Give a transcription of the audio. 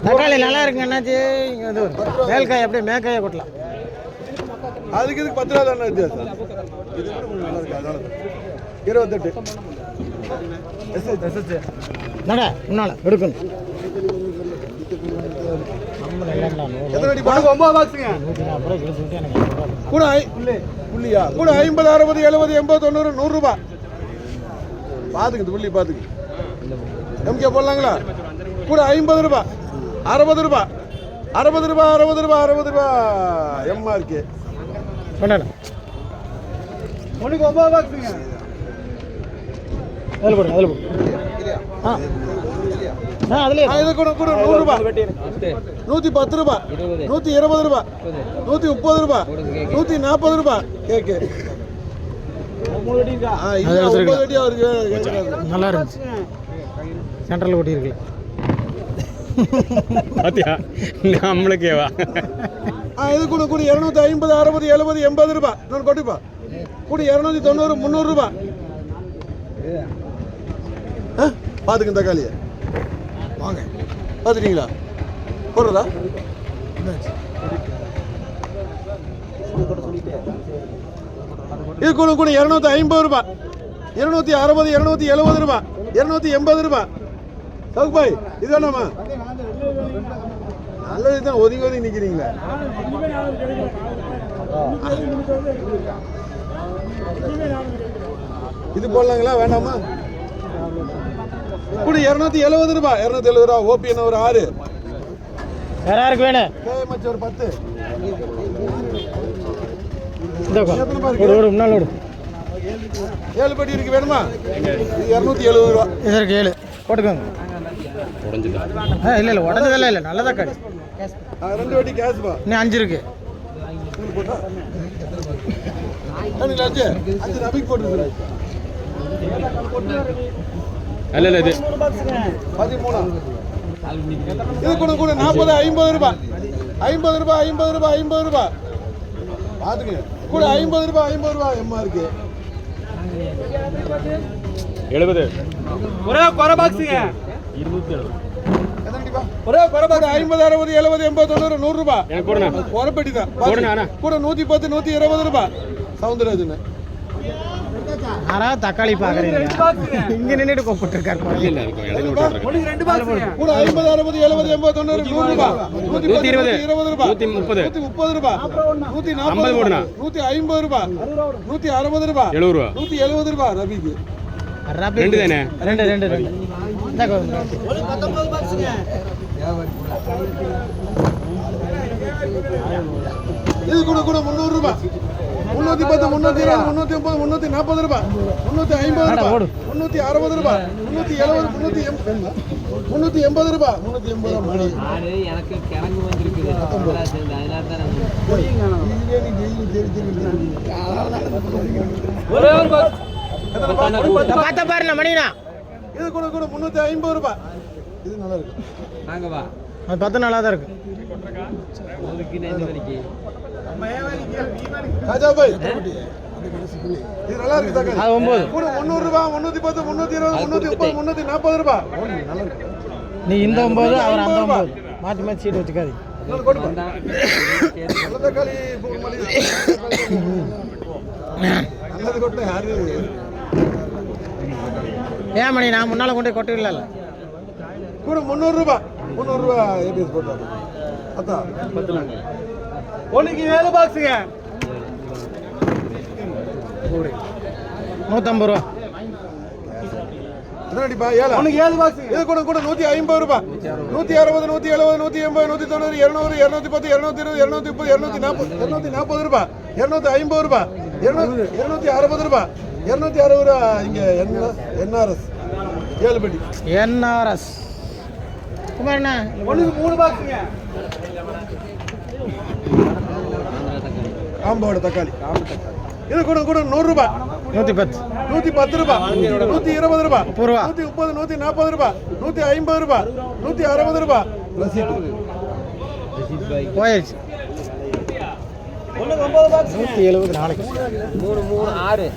தக்காளி நல்லா இருக்குங்க அண்ணாச்சி. மேல்காய் அப்படியே மேற்காயை கொட்டலாம். அதுக்கு இதுக்கு 10 ரூபா தானே வித்தியாசம். 28 நட முன்னால எடுக்கணும். கூட 50, 60, 70, 80, 90, 100 ரூபாய். பாத்துக்கு புள்ளி பாத்துக்கு எம்கே போடலாங்களா? கூட 50 ரூபாய், 60 ரூபாய், 60 ரூபாய், 60 ரூபாய், 60 ரூபாய். எம்ஆர்கே ஒன்றுக்கு 9 பாக்ஸுங்க. அதில் போடுங்க, அதில் போடுங்க. இது கூட கூட 100 ரூபாய், 110 ரூபாய், 120 ரூபாய், 130 ரூபாய், 140 ரூபாய். கேக்கு நல்லா இருந்துச்சு. சென்ட்ரல் கொட்டி இருக்குல்ல பாத்தியா நம்மளுக்கேவா? இது கூட கூட 250, 60, 70, 80 ரூபாய். இன்னொரு கொட்டிப்பா கூட 290, 300 ரூபாய். பாத்துக்க தக்காளிய வாங்க. பாத்துட்டீங்களா? போடுறதா? இது கூட கூட 250 ரூபாய், 260, 270 ரூபாய், 280 ரூபாய். சவுக்பாய் இதுதானாமா? நல்லது தான். ஒதுங்கி ஒதுங்கி நிற்கிறீங்களா? இது போடலாங்களா வேண்டாமா? கூட 270 ரூபாய், 270 ரூபாய். ஓபி என்ன ஒரு 6. வேற யாருக்கு வேணும்? மச்ச ஒரு 10. முன்னாள் 7 பட்டி இருக்கு வேணுமா? இது 270 ரூபா. இதற்கு 7 போட்டுக்கோங்க. இல்லை இல்லை உடஞ்சதெல்லாம் இல்லை, நல்லதா கடை. 2 வட்டி கேஸ் பா. இன்னும் 5 இருக்கு. நபிக்கு போட்டு அல்ல இது 13. இது கூட கூட 40, 50 ரூபாய், 50 ரூபாய், 50 ரூபாய், 50 ரூபாய். பாத்துங்க கூட 50 ரூபாய், 50 ரூபாய். எம்ஆர்கே 70. ஒரே குறை பாக்ஸுங்க 270. ஒரே குறை பாக்ஸ் 50, 60, 70, 80, 90, 100 ரூபாய். எனக்கு போடுண்ணா. குறைப்பட்டி தான் கூட 110, 120 ரூபாய். சவுந்தரராஜன் தக்காளி பாக்குறீங்க. இங்க நின்றுட்டு கூப்பிட்டு இருக்காரு. கூட 50, 60, 70, 80, 90, 100 ரூபாய். 120, 20 ரூபாய், 130 ரூபாய், 140 ரூபாய், 150 ரூபாய், 160 ரூபாய், 70 ரூபாய், 170 ரூபாய். ரபிக்கு ரெண்டு தானே? ரெண்டு இது கூட கூட 300 ரூபாய், 310, 320, 330, 340 ரூபாய், 350 ரூபாய், 360 ரூபாய், 370, 380 ரூபாய், 380 மணி. எனக்கு கிழங்கு வந்திருக்குது. பார்த்த பாருங்க மணினா. இது கூட கூட 350 ரூபாய். இது நல்லா இருக்கு. நாங்க வா அது 10 நல்லா தான் இருக்கு. ராஜாபாய் இது நல்லா இருக்கு தக்காளி. அது 9 கூட 300 ரூபாய், 310, 320, 330, 340 ரூபாய். நல்லா இருக்கு. நீ இந்த 9 அவர் அந்த 9 மாத்தி மாத்தி சீட் வச்சுக்காதீங்க. நல்ல தக்காளி நல்லது கொட்ட யாரு? ஏன் மணி நான் முன்னால கொண்டு கொட்டிடல. கூட 300 ரூபாய், 300 ரூபாய். ஏபிஎஸ் போட்டாங்க. அத்தா 10 ஒன்றுக்கு 7 பாக்ஸுங்க. 150 ரூபா. என்னடிப்பா 7 ஒன்றுக்கு 7 பாக்ஸுங்க. இது கூட கூட 150 ரூபாய், 160, 170, 180, 190, 200, 210, 220, 230, 240, 240 ரூபாய், 250 ரூபாய், 260 ரூபாய், 260 ரூபாய். இங்க என்ஆர்எஸ் 7 பட்டி. என்ஆர்எஸ் குமாரண்ணா ஒன்றுக்கு 3 பாக்ஸுங்க. காம்போட தக்காளி. இது கூட கூட 100 ரூபாய், 110, 110 ரூபாய், 120 ரூபாய், 130, 140 ரூபாய், 150 ரூபாய், 160 ரூபாய். போயிடுச்சு. 170 நாளைக்கு 3 3 6